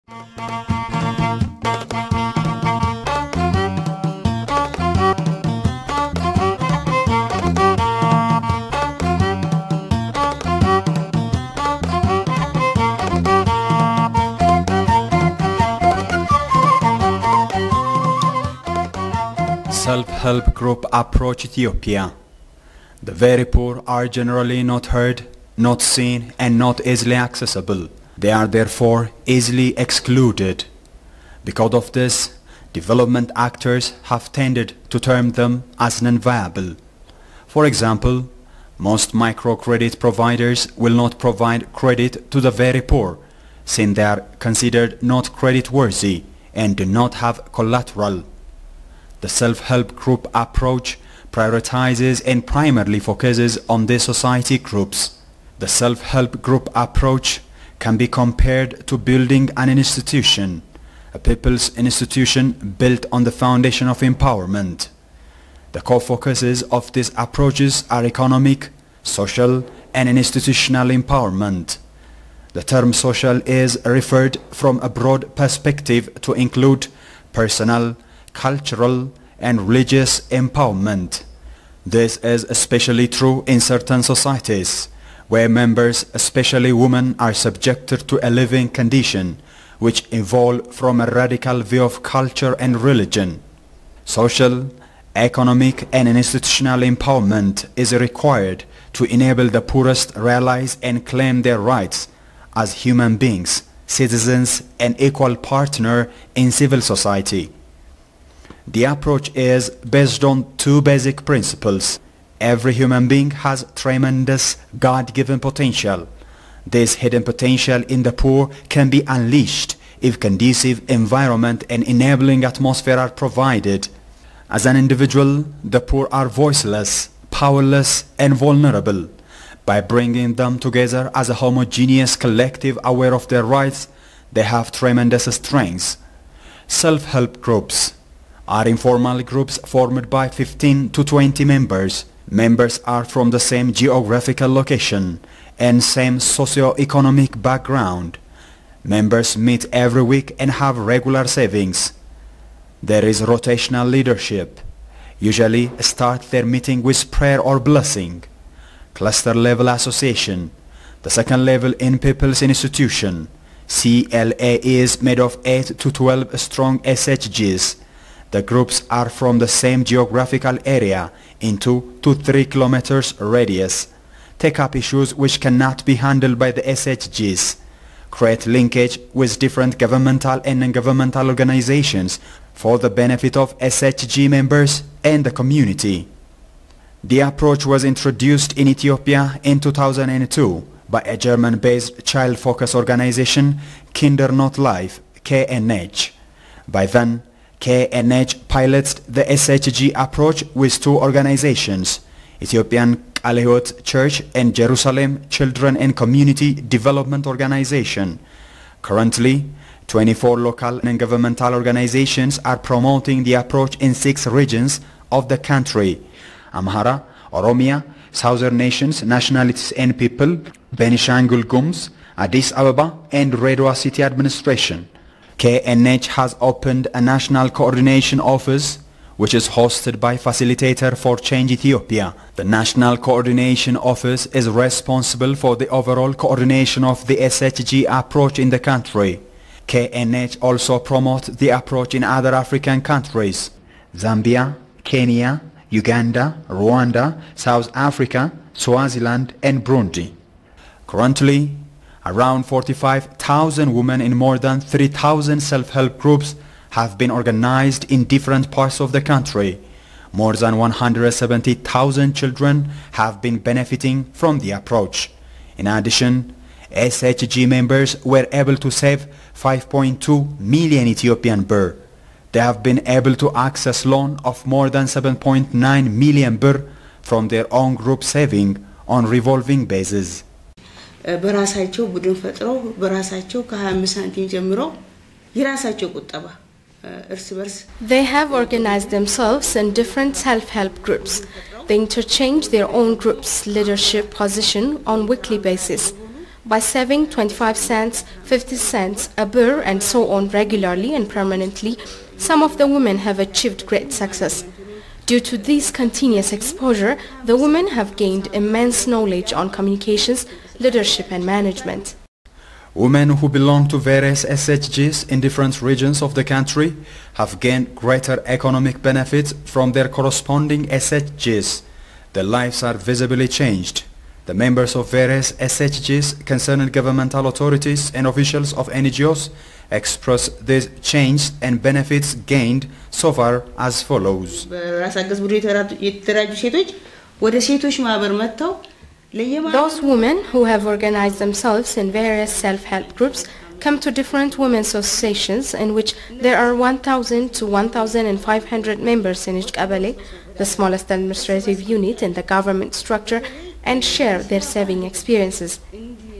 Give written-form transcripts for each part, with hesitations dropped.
Self-help group approach Ethiopia. The very poor are generally not heard, not seen, and not easily accessible. They are therefore easily excluded. Because of this, development actors have tended to term them as non-viable. For example, most microcredit providers will not provide credit to the very poor, since they are considered not creditworthy and do not have collateral. The self-help group approach prioritizes and primarily focuses on these society groups. The self-help group approach can be compared to building an institution, a people's institution built on the foundation of empowerment. The core focuses of these approaches are economic, social, and institutional empowerment. The term social is referred from a broad perspective to include personal, cultural, and religious empowerment. This is especially true in certain societies, where members, especially women, are subjected to a living condition which evolve from a radical view of culture and religion. Social, economic, and institutional empowerment is required to enable the poorest realize and claim their rights as human beings, citizens, and equal partner in civil society. The approach is based on two basic principles. Every human being has tremendous God-given potential. This hidden potential in the poor can be unleashed if conducive environment and enabling atmosphere are provided. As an individual, the poor are voiceless, powerless, and vulnerable. By bringing them together as a homogeneous collective aware of their rights, they have tremendous strengths. Self-help groups are informal groups formed by 15 to 20 members. Members are from the same geographical location and same socio-economic background. Members meet every week and have regular savings. There is rotational leadership. Usually start their meeting with prayer or blessing. Cluster level association. The second level in people's institution. CLA is made of 8 to 12 strong SHGs. The groups are from the same geographical area in 2 to 3 kilometers radius. Take up issues which cannot be handled by the SHGs. Create linkage with different governmental and non-governmental organizations for the benefit of SHG members and the community. The approach was introduced in Ethiopia in 2002 by a German-based child-focused organization, Kinder Not Life, KNH. By then, KNH pilots the SHG approach with two organizations, Ethiopian Kalehot Church and Jerusalem Children and Community Development Organization. Currently, 24 local and governmental organizations are promoting the approach in 6 regions of the country: Amhara, Oromia, Southern Nations, Nationalities and People, Benishangul Gumuz, Addis Ababa, and Redwa City Administration. KNH has opened a national coordination office which is hosted by Facilitator for Change Ethiopia. The National Coordination Office is responsible for the overall coordination of the SHG approach in the country. KNH also promotes the approach in other African countries: Zambia, Kenya, Uganda, Rwanda, South Africa, Swaziland, and Burundi. Currently, around 45,000 women in more than 3,000 self-help groups have been organized in different parts of the country. More than 170,000 children have been benefiting from the approach. In addition, SHG members were able to save 5.2 million Ethiopian birr. They have been able to access loan of more than 7.9 million birr from their own group saving on revolving basis. በራሳቸው ቡድን ፈጥረው በራሳቸው ከ25 ሳንቲም ጀምሮ የራሳቸው ቁጠባ እርስ በርስ They have organized themselves in different self-help groups. They interchange their own group's leadership position on weekly basis. By saving 25 cents, 50 cents, a birr and so on regularly and permanently, some of the women have achieved great success. Due to this continuous exposure, the women have gained immense knowledge on communications, leadership and management. Women who belong to various SHGs in different regions of the country have gained greater economic benefits from their corresponding SHGs. Their lives are visibly changed. The members of various SHGs, concerned governmental authorities and officials of NGOs express these changes and benefits gained so far as follows. Those women who have organized themselves in various self-help groups come to different women's associations in which there are 1,000 to 1,500 members in each qabale, the smallest administrative unit in the government structure, and share their saving experiences.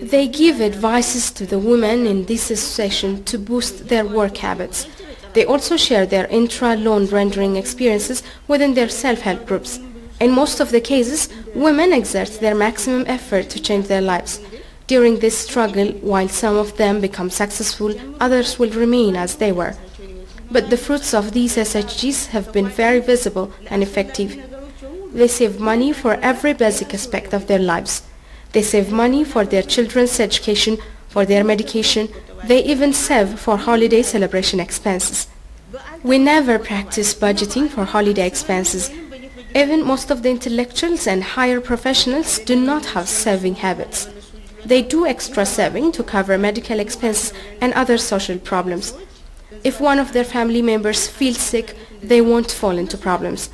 They give advices to the women in this association to boost their work habits. They also share their intra-loan rendering experiences within their self-help groups. In most of the cases, women exert their maximum effort to change their lives. During this struggle, while some of them become successful, others will remain as they were. But the fruits of these SHGs have been very visible and effective. They save money for every basic aspect of their lives. They save money for their children's education, for their medication. They even save for holiday celebration expenses. We never practice budgeting for holiday expenses. Even most of the intellectuals and higher professionals do not have saving habits. They do extra saving to cover medical expenses and other social problems. If one of their family members feels sick, they won't fall into problems.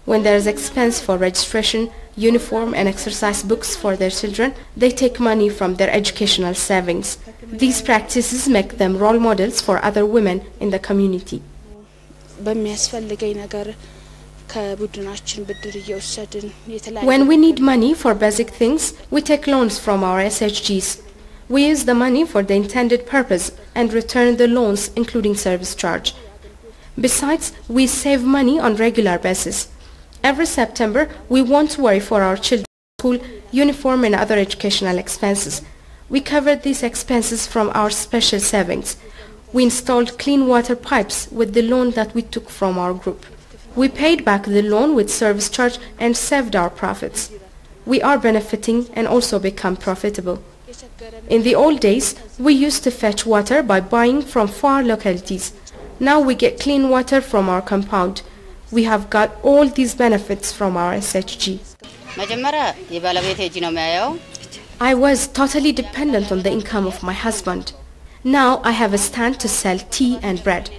When there is expense for registration, uniform and exercise books for their children, they take money from their educational savings. These practices make them role models for other women in the community. When we need money for basic things, we take loans from our SHGs. We use the money for the intended purpose and return the loans including service charge. Besides, we save money on regular basis. Every September, we won't worry for our children's school, uniform and other educational expenses. We covered these expenses from our special savings. We installed clean water pipes with the loan that we took from our group. We paid back the loan with service charge and saved our profits. We are benefiting and also become profitable. In the old days, we used to fetch water by buying from far localities. Now we get clean water from our compound. We have got all these benefits from our SHG. I was totally dependent on the income of my husband. Now I have a stand to sell tea and bread.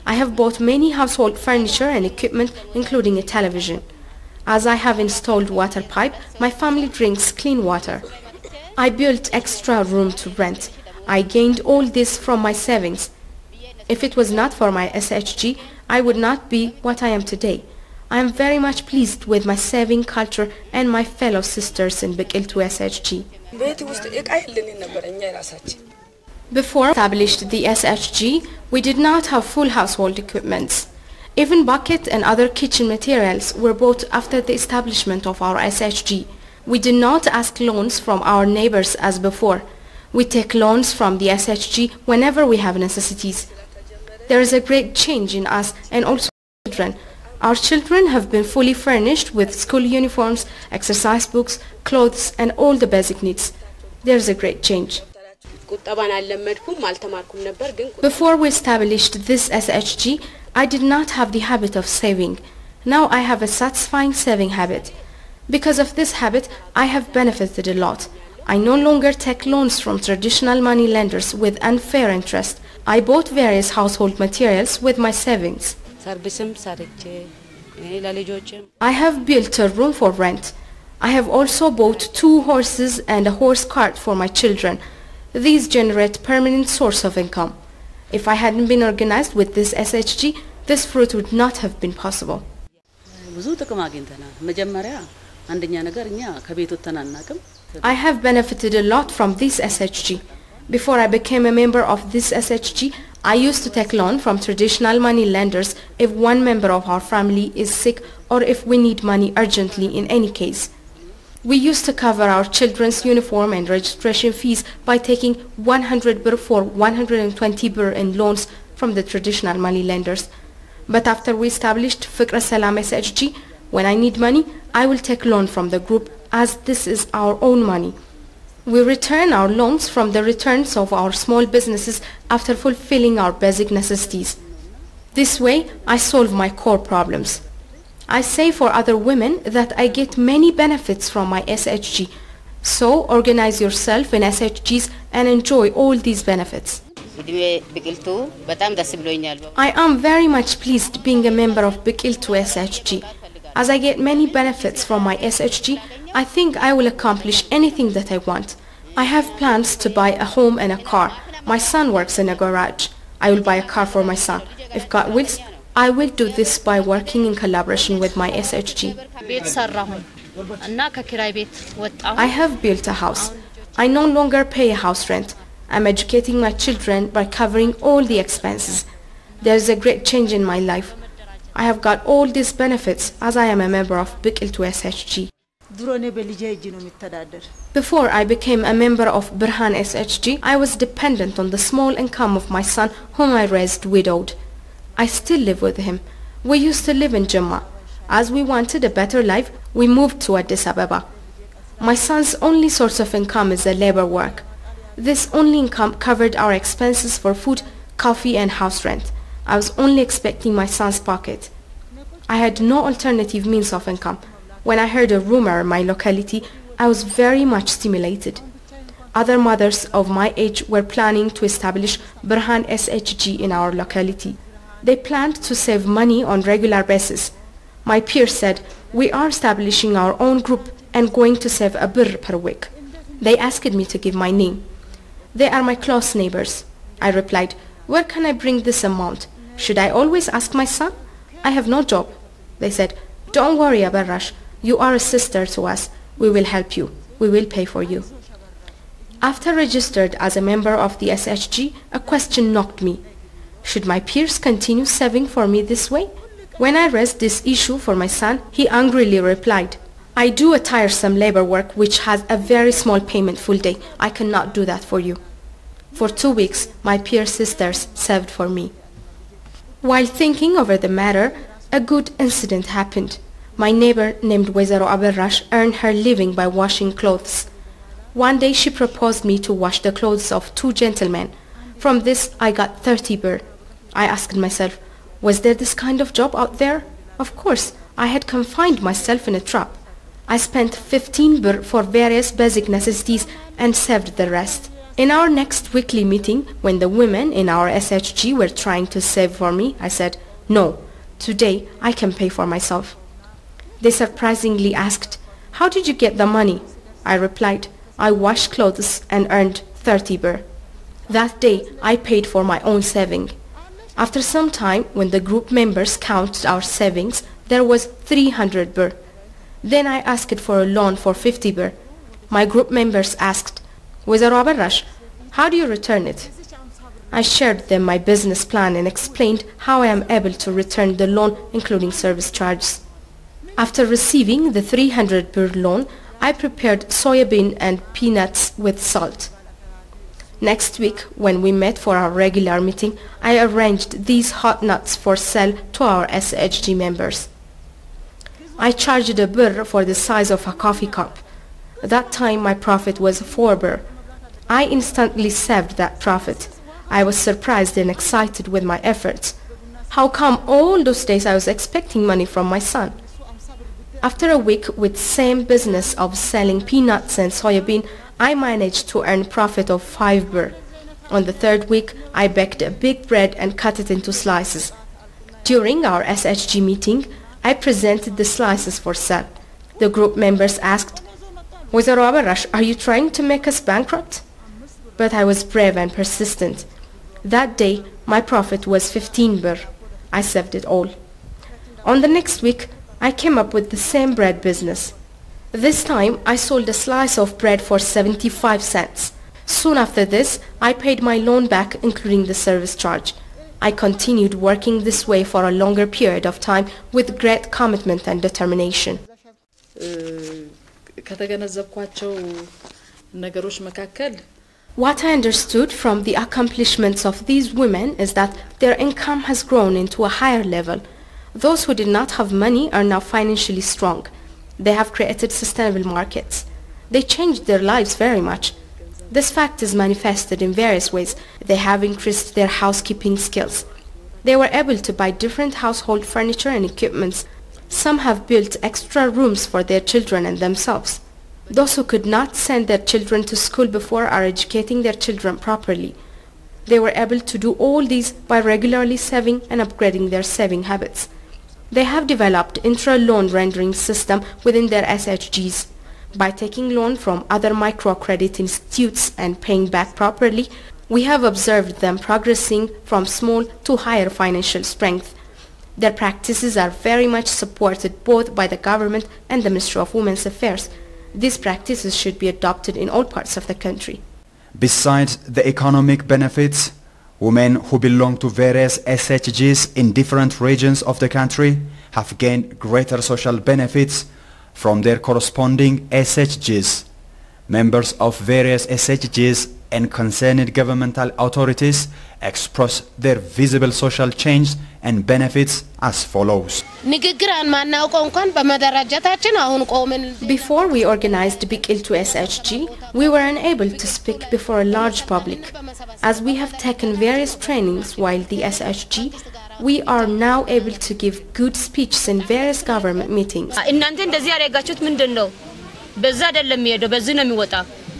I have bought many household furniture and equipment, including a television. As I have installed water pipe, my family drinks clean water. I built extra room to rent. I gained all this from my savings. If it was not for my SHG, I would not be what I am today. I am very much pleased with my saving culture and my fellow sisters in Biqiltu SHG. Before established the SHG, we did not have full household equipments. Even bucket and other kitchen materials were bought after the establishment of our SHG. We did not ask loans from our neighbors as before. We take loans from the SHG whenever we have necessities. There is a great change in us and also children. Our children have been fully furnished with school uniforms, exercise books, clothes and all the basic needs. There is a great change. Before we established this SHG, I did not have the habit of saving. Now I have a satisfying saving habit. Because of this habit, I have benefited a lot. I no longer take loans from traditional money lenders with unfair interest. I bought various household materials with my savings. I have built a room for rent. I have also bought 2 horses and a horse cart for my children. These generate permanent source of income. If I hadn't been organized with this SHG, this fruit would not have been possible. I have benefited a lot from this SHG. Before I became a member of this SHG, I used to take loan from traditional money lenders if one member of our family is sick or if we need money urgently in any case. We used to cover our children's uniform and registration fees by taking 100 birr for 120 birr in loans from the traditional money lenders. But after we established Fikra Salam SHG, when I need money, I will take loan from the group as this is our own money. We return our loans from the returns of our small businesses after fulfilling our basic necessities. This way, I solve my core problems. I say for other women that I get many benefits from my SHG. So organize yourself in SHGs and enjoy all these benefits. I am very much pleased being a member of Biqiltu SHG. As I get many benefits from my SHG, I think I will accomplish anything that I want. I have plans to buy a home and a car. My son works in a garage. I will buy a car for my son. If God wills, I will do this by working in collaboration with my SHG. I have built a house. I no longer pay a house rent. I'm educating my children by covering all the expenses. There is a great change in my life. I have got all these benefits as I am a member of Biqiltu SHG. Before I became a member of Burhan SHG, I was dependent on the small income of my son whom I raised widowed. I still live with him. We used to live in Jumma. As we wanted a better life, we moved to Addis Ababa. My son's only source of income is the labor work. This only income covered our expenses for food, coffee and house rent. I was only expecting my son's pocket. I had no alternative means of income. When I heard a rumor in my locality, I was very much stimulated. Other mothers of my age were planning to establish Burhan SHG in our locality. They planned to save money on regular basis. My peers said, we are establishing our own group and going to save a birr per week. They asked me to give my name. They are my close neighbors. I replied, where can I bring this amount? Should I always ask my son? I have no job. They said, don't worry, Abarrash. You are a sister to us. We will help you. We will pay for you. After registered as a member of the SHG, a question knocked me. Should my peers continue saving for me this way? When I raised this issue for my son, he angrily replied, I do a tiresome labor work which has a very small payment full day. I cannot do that for you. For 2 weeks, my peer sisters saved for me. While thinking over the matter, a good incident happened. My neighbor named Wezaro Aberrash earned her living by washing clothes. One day she proposed me to wash the clothes of 2 gentlemen. From this I got 30 birr. I asked myself, was there this kind of job out there? Of course, I had confined myself in a trap. I spent 15 birr for various basic necessities and saved the rest. In our next weekly meeting, when the women in our SHG were trying to save for me, I said, no, today I can pay for myself. They surprisingly asked, how did you get the money? I replied, I washed clothes and earned 30 birr. That day I paid for my own saving. After some time, when the group members counted our savings, there was 300 birr. Then I asked for a loan for 50 birr. My group members asked, Wezaro Abarrash, how do you return it? I shared them my business plan and explained how I am able to return the loan including service charges. After receiving the 300 birr loan, I prepared soybean and peanuts with salt. Next week, when we met for our regular meeting, I arranged these hot nuts for sale to our SHG members. I charged a birr for the size of a coffee cup. At that time my profit was 4 birr. I instantly saved that profit. I was surprised and excited with my efforts. How come all those days I was expecting money from my son? After a week with same business of selling peanuts and soybean, I managed to earn profit of 5 birr. On the 3rd week, I baked a big bread and cut it into slices. During our SHG meeting, I presented the slices for sale. The group members asked, Wezaro Abarrash, are you trying to make us bankrupt? But I was brave and persistent. That day, my profit was 15 birr. I saved it all. On the next week, I came up with the same bread business. This time, I sold a slice of bread for 75 cents. Soon after this, I paid my loan back, including the service charge. I continued working this way for a longer period of time with great commitment and determination. ከተገነዘብኳቸው ነገሮች መካከል What I understood from the accomplishments of these women is that their income has grown into a higher level. Those who did not have money are now financially strong. They have created sustainable markets. They changed their lives very much. This fact is manifested in various ways. They have increased their housekeeping skills. They were able to buy different household furniture and equipments. Some have built extra rooms for their children and themselves. Those who could not send their children to school before are educating their children properly. They were able to do all these by regularly saving and upgrading their saving habits. They have developed intra-loan rendering system within their SHGs. By taking loan from other microcredit institutes and paying back properly, we have observed them progressing from small to higher financial strength. Their practices are very much supported both by the government and the Ministry of Women's Affairs. These practices should be adopted in all parts of the country. Besides the economic benefits, women who belong to various SHGs in different regions of the country have gained greater social benefits from their corresponding SHGs. Members of various SHGs and concerned governmental authorities express their visible social change and benefits as follows. Before we organized Bikiltu SHG, we were unable to speak before a large public. As we have taken various trainings while the SHG, we are now able to give good speeches in various government meetings.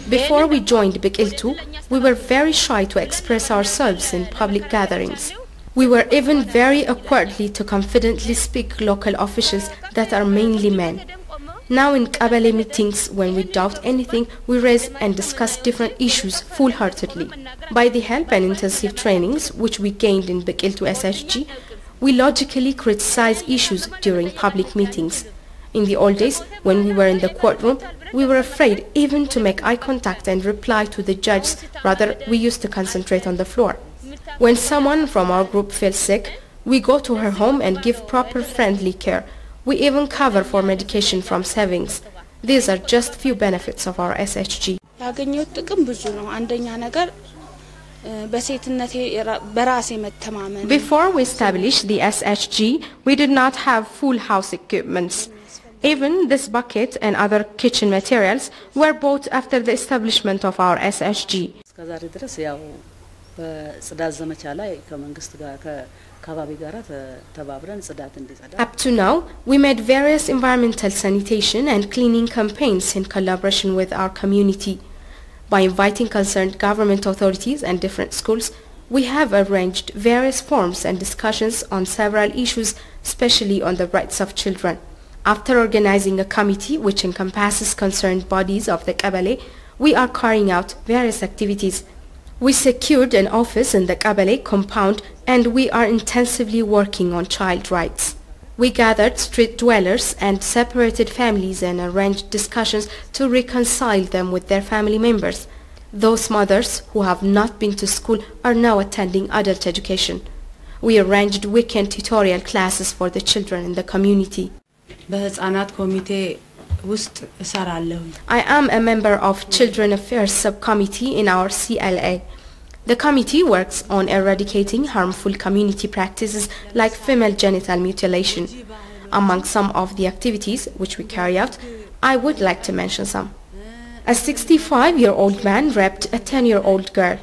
Before we joined Bikiltu, we were very shy to express ourselves in public gatherings. We were even very awkwardly to confidently speak local officials that are mainly men. Now in Kabale meetings, when we doubt anything, we raise and discuss different issues full-heartedly. By the help and intensive trainings which we gained in Bikiltu SHG, we logically criticize issues during public meetings. In the old days, when we were in the courtroom, we were afraid even to make eye contact and reply to the judges. Rather, we used to concentrate on the floor. When someone from our group feels sick, we go to her home and give proper friendly care. We even cover for medication from savings. These are just few benefits of our SHG. Before we established the SHG, we did not have full house equipments. Even this bucket and other kitchen materials were bought after the establishment of our SHG. Up to now, we made various environmental sanitation and cleaning campaigns in collaboration with our community. By inviting concerned government authorities and different schools, we have arranged various forums and discussions on several issues, especially on the rights of children. After organizing a committee which encompasses concerned bodies of the Kabale, we are carrying out various activities. We secured an office in the Kabale compound and we are intensively working on child rights. We gathered street dwellers and separated families and arranged discussions to reconcile them with their family members. Those mothers who have not been to school are now attending adult education. We arranged weekend tutorial classes for the children in the community. I am a member of Children Affairs Subcommittee in our CLA. The committee works on eradicating harmful community practices like female genital mutilation. Among some of the activities which we carry out, I would like to mention some. A 65-year-old man raped a 10-year-old girl.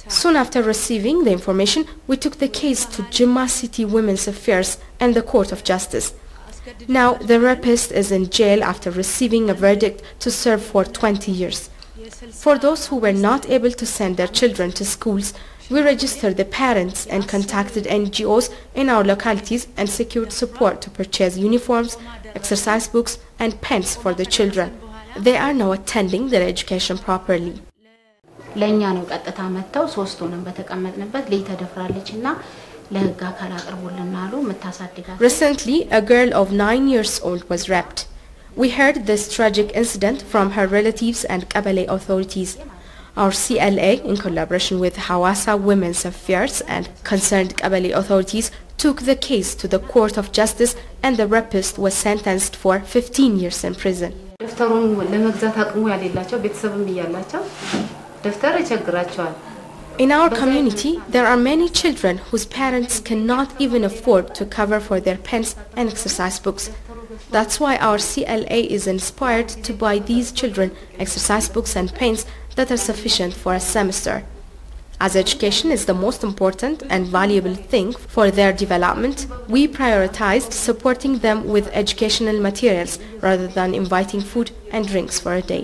Soon after receiving the information, we took the case to Jimma City Women's Affairs and the Court of Justice. Now the rapist is in jail after receiving a verdict to serve for 20 years. For those who were not able to send their children to schools, we registered the parents and contacted NGOs in our localities and secured support to purchase uniforms, exercise books and pens for the children. They are now attending their education properly. Recently, a girl of 9 years old was raped. We heard this tragic incident from her relatives and Kabale authorities. Our CLA, in collaboration with Hawassa Women's Affairs and concerned Kabale authorities, took the case to the Court of Justice and the rapist was sentenced for 15 years in prison. ደፍተሩን ለመግዛት አቅሙ ያሌላቸው ቤተሰብም ይያላቸው ደፍተር ይቸግራቸዋል In our community, there are many children whose parents cannot even afford to cover for their pens and exercise books. That's why our CLA is inspired to buy these children exercise books and pens that are sufficient for a semester. As education is the most important and valuable thing for their development, we prioritized supporting them with educational materials rather than inviting food and drinks for a day.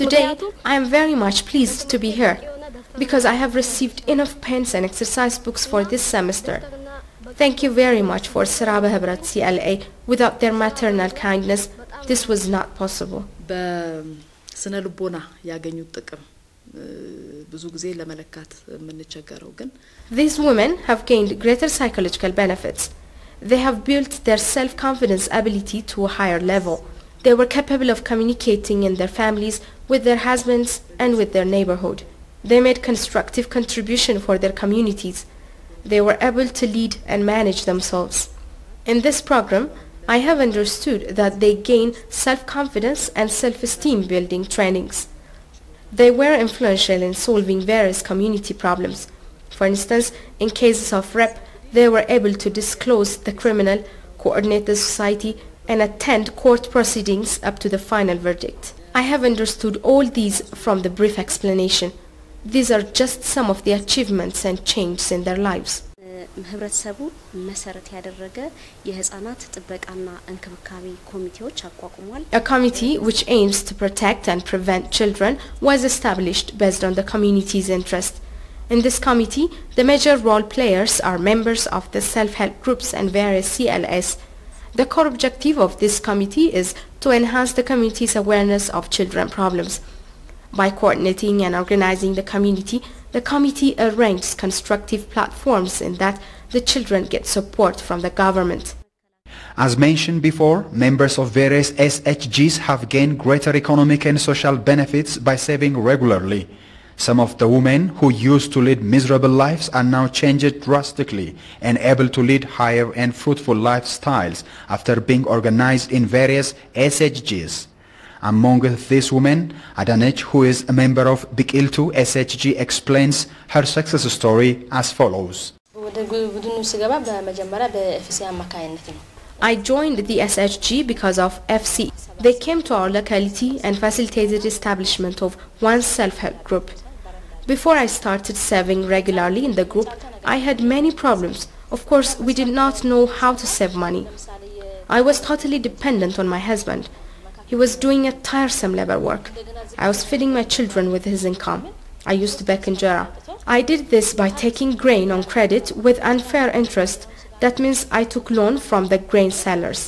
Today, I am very much pleased to be here because I have received enough pens and exercise books for this semester. Thank you very much for Saraba Hebrat CLA. Without their maternal kindness, this was not possible. በስነ ልቦና ያገኙት ጥቅም ብዙ ጊዜ ለመለካት የምንቸገረው ግን These women have gained greater psychological benefits. They have built their self-confidence ability to a higher level. They were capable of communicating in their families, with their husbands and with their neighborhood. They made constructive contribution for their communities. They were able to lead and manage themselves. In this program, I have understood that they gain self-confidence and self-esteem building trainings. They were influential in solving various community problems. For instance, in cases of rape, they were able to disclose the criminal, coordinate the society, and attend court proceedings up to the final verdict. I have understood all these from the brief explanation. These are just some of the achievements and changes in their lives. ህብረተሰቡ መሰረት ያደረገ የህፃናት ጥበቃና እንክብካቤ ኮሚቴዎች አቋቁሟል A committee which aims to protect and prevent children was established based on the community's interest. In this committee, the major role players are members of the self-help groups and various CLS. The core objective of this committee is to enhance the community's awareness of children problems. By coordinating and organizing the committee arranges constructive platforms in that the children get support from the government. As mentioned before, members of various SHGs have gained greater economic and social benefits by saving regularly. Some of the women who used to lead miserable lives are now changed drastically and able to lead higher and fruitful lifestyles after being organized in various SHGs. Among these women, Adanech, who is a member of Bikiltu SHG, explains her success story as follows. I joined the SHG because of FC. They came to our locality and facilitated establishment of one self-help group. Before I started serving regularly in the group, I had many problems. Of course, we did not know how to save money. I was totally dependent on my husband. He was doing a tiresome labor work. I was feeding my children with his income. I used to bake injera. I did this by taking grain on credit with unfair interest. That means I took loan from the grain sellers.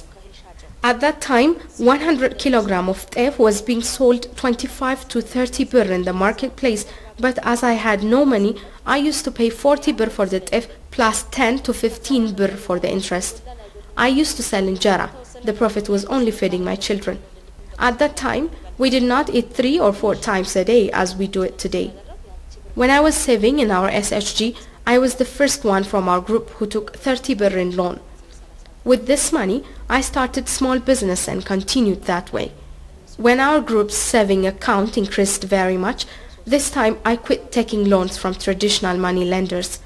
At that time, 100 kilogram of teff was being sold 25 to 30 birr in the marketplace, but as I had no money, I used to pay 40 birr for the teff plus 10 to 15 birr for the interest. I used to sell injera. The profit was only feeding my children. At that time, we did not eat 3 or 4 times a day as we do it today. When I was saving in our SHG, I was the first one from our group who took 30 birr in loan. With this money, I started small business and continued that way. When our group's saving account increased very much, this time I quit taking loans from traditional money lenders.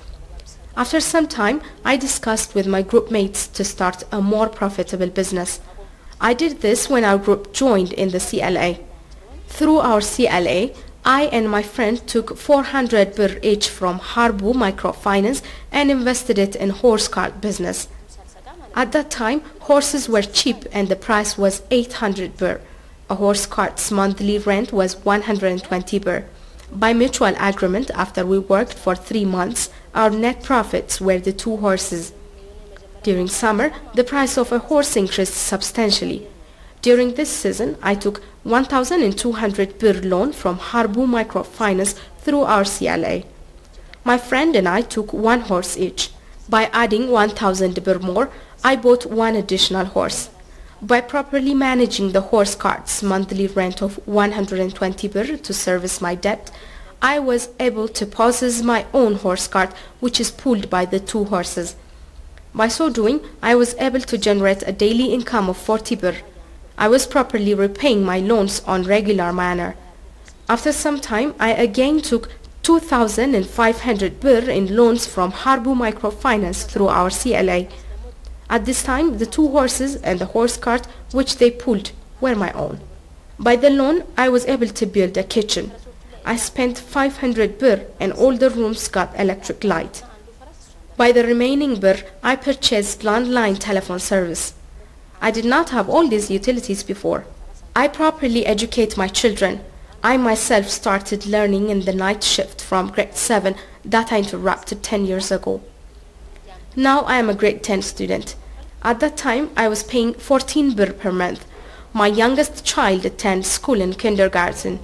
After some time, I discussed with my group mates to start a more profitable business. I did this when our group joined in the CLA. Through our CLA, I and my friend took 400 birr each from Harbu Microfinance and invested it in horse cart business. At that time, horses were cheap and the price was 800 birr. A horse cart's monthly rent was 120 birr. By mutual agreement, after we worked for 3 months, our net profits were the 2 horses. During summer, the price of a horse increased substantially. During this season, I took 1,200 birr loan from Harbu Microfinance through our CLA. My friend and I took 1 horse each. By adding 1,000 birr more, I bought 1 additional horse. By properly managing the horse cart's monthly rent of 120 birr to service my debt, I was able to possess my own horse cart, which is pulled by the 2 horses. By so doing, I was able to generate a daily income of 40 birr. I was properly repaying my loans on regular manner. After some time, I again took 2,500 birr in loans from Harbu Microfinance through our CLA. At this time, the 2 horses and the horse cart which they pulled were my own. By the loan, I was able to build a kitchen. I spent 500 birr and all the rooms got electric light. By the remaining birr, I purchased landline telephone service. I did not have all these utilities before. I properly educate my children. I myself started learning in the night shift from grade 7 that I interrupted 10 years ago. Now I am a grade 10 student. At that time, I was paying 14 birr per month. My youngest child attends school in kindergarten.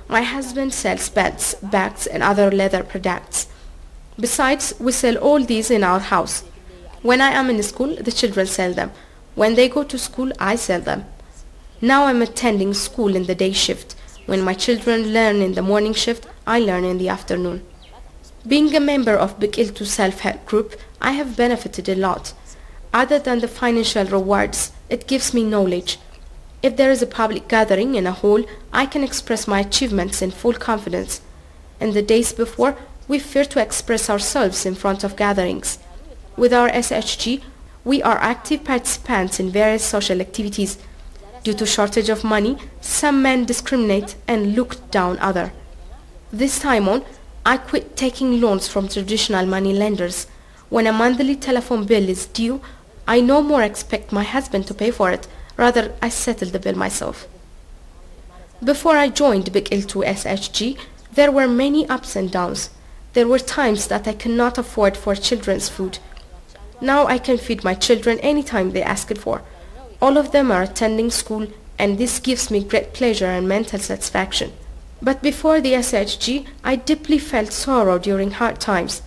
My husband sells beds, bags and other leather products. Besides, we sell all these in our house. When I am in school, the children sell them. When they go to school, I sell them. Now I'm attending school in the day shift. When my children learn in the morning shift, I learn in the afternoon. Being a member of Biqiltu self-help group, I have benefited a lot. Other than the financial rewards, it gives me knowledge. If there is a public gathering in a hall, I can express my achievements in full confidence. In the days before, we fear to express ourselves in front of gatherings. With our SHG, we are active participants in various social activities. Due to shortage of money, some men discriminate and look down others. This time on, I quit taking loans from traditional money lenders. When a monthly telephone bill is due, I no more expect my husband to pay for it. Rather, I settle the bill myself. Before I joined Biqiltu SHG, there were many ups and downs. There were times that I could not afford for children's food. Now I can feed my children anytime they ask it for. All of them are attending school, and this gives me great pleasure and mental satisfaction. But before the SHG, I deeply felt sorrow during hard times,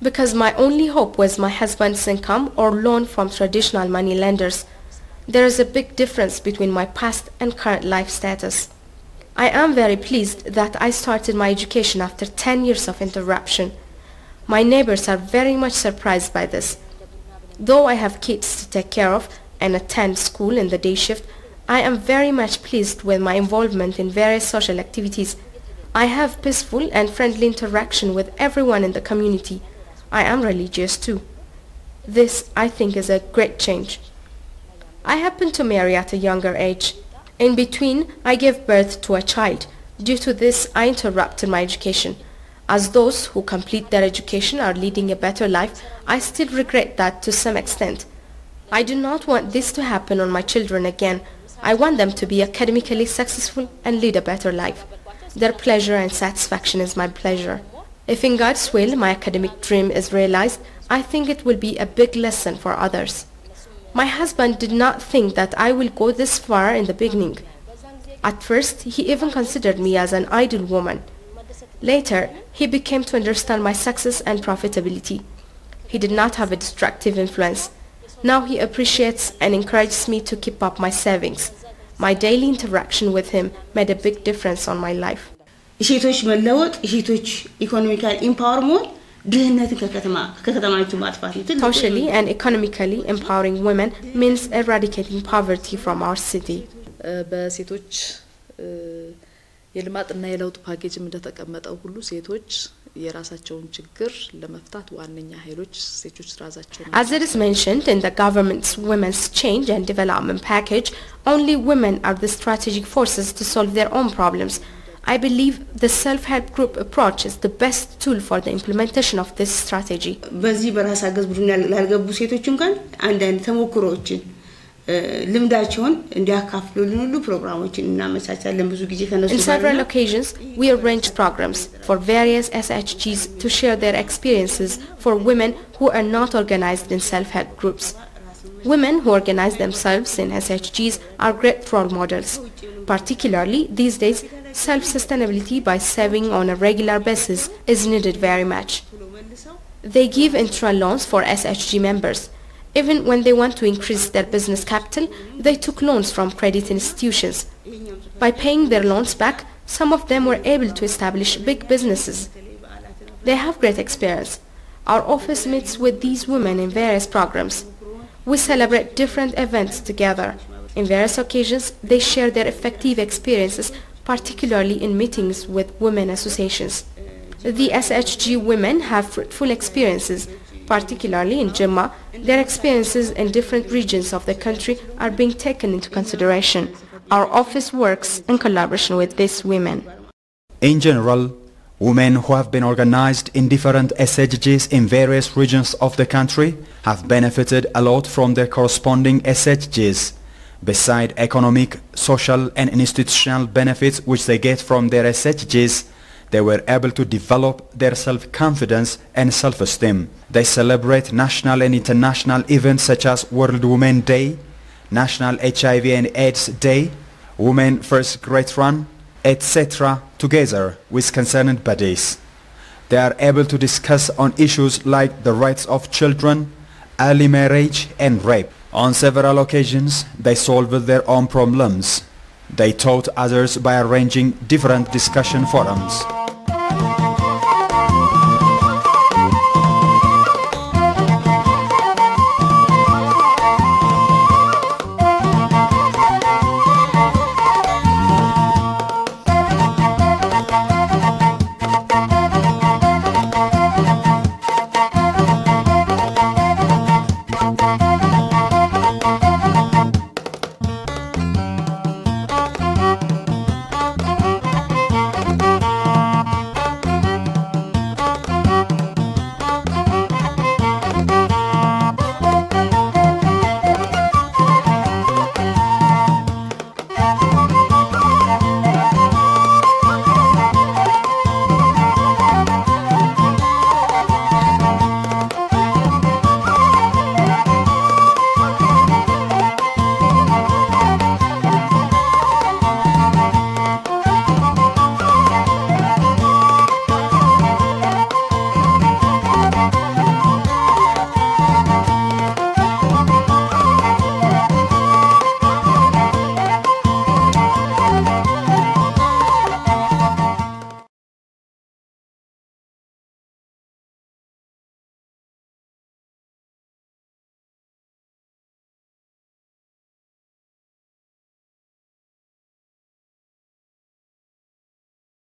because my only hope was my husband's income or loan from traditional money lenders. There is a big difference between my past and current life status. I am very pleased that I started my education after 10 years of interruption. My neighbors are very much surprised by this. Though I have kids to take care of and attend school in the day shift, I am very much pleased with my involvement in various social activities. I have peaceful and friendly interaction with everyone in the community. I am religious too. This, I think, is a great change. I happened to marry at a younger age. In between, I gave birth to a child. Due to this, I interrupted my education. As those who complete their education are leading a better life, I still regret that to some extent. I do not want this to happen on my children again. I want them to be academically successful and lead a better life. Their pleasure and satisfaction is my pleasure. If in God's will my academic dream is realized, I think it will be a big lesson for others. My husband did not think that I will go this far in the beginning. At first, he even considered me as an idle woman. Later, he became to understand my success and profitability. He did not have a destructive influence. Now he appreciates and encourages me to keep up my savings. My daily interaction with him made a big difference on my life. የሴቶች መለወጥ የሴቶች ኢኮኖሚካል ኢምፓወር መሆን ድህነትን ከከተማይቱ ማጥፋት ነው። Socially and economically empowering women means eradicating poverty from our city. በሴቶች የልማትና የለውጥ ፓኬጅም እንደተቀመጠው ሁሉ ሴቶች የራሳቸውን ችግር ለመፍታት ዋነኛ ኃይሎች ሴቶች ራሳቸው ናቸው. As it is mentioned in the government's women's change and development package, only women are the strategic forces to solve their own problems. I believe the self-help group approach is the best tool for the implementation of this strategy. በዚህ በራስ አገዝ ቡድን ያልገቡ ሴቶች እንኳን አንዳንድ ተሞክሮዎችን ልምዳቸውን እንዲያካፍሉልን ሁሉ ፕሮግራሞችን እናመቻቻለን። ብዙ ጊዜ ከነሱ In several occasions, we arrange programs for various SHGs to share their experiences for women who are not organized in self-help groups. Women who organize themselves in SHGs are great role models. Particularly these days, self-sustainability by saving on a regular basis is needed very much. They give intra-loans for SHG members. Even when they want to increase their business capital, they took loans from credit institutions. By paying their loans back, some of them were able to establish big businesses. They have great experience. Our office meets with these women in various programs. We celebrate different events together. In various occasions, they share their effective experiences, particularly in meetings with women associations. The SHG women have fruitful experiences, particularly in Jimma. Their experiences in different regions of the country are being taken into consideration. Our office works in collaboration with these women. In general, women who have been organized in different SHGs in various regions of the country have benefited a lot from their corresponding SHGs. Beside economic, social and institutional benefits which they get from their SHGs, they were able to develop their self-confidence and self-esteem. They celebrate national and international events such as World Women Day, National HIV and AIDS Day, Women First Great Run, etc. together with concerned bodies. They are able to discuss on issues like the rights of children, early marriage and rape. On several occasions, they solved their own problems. They taught others by arranging different discussion forums.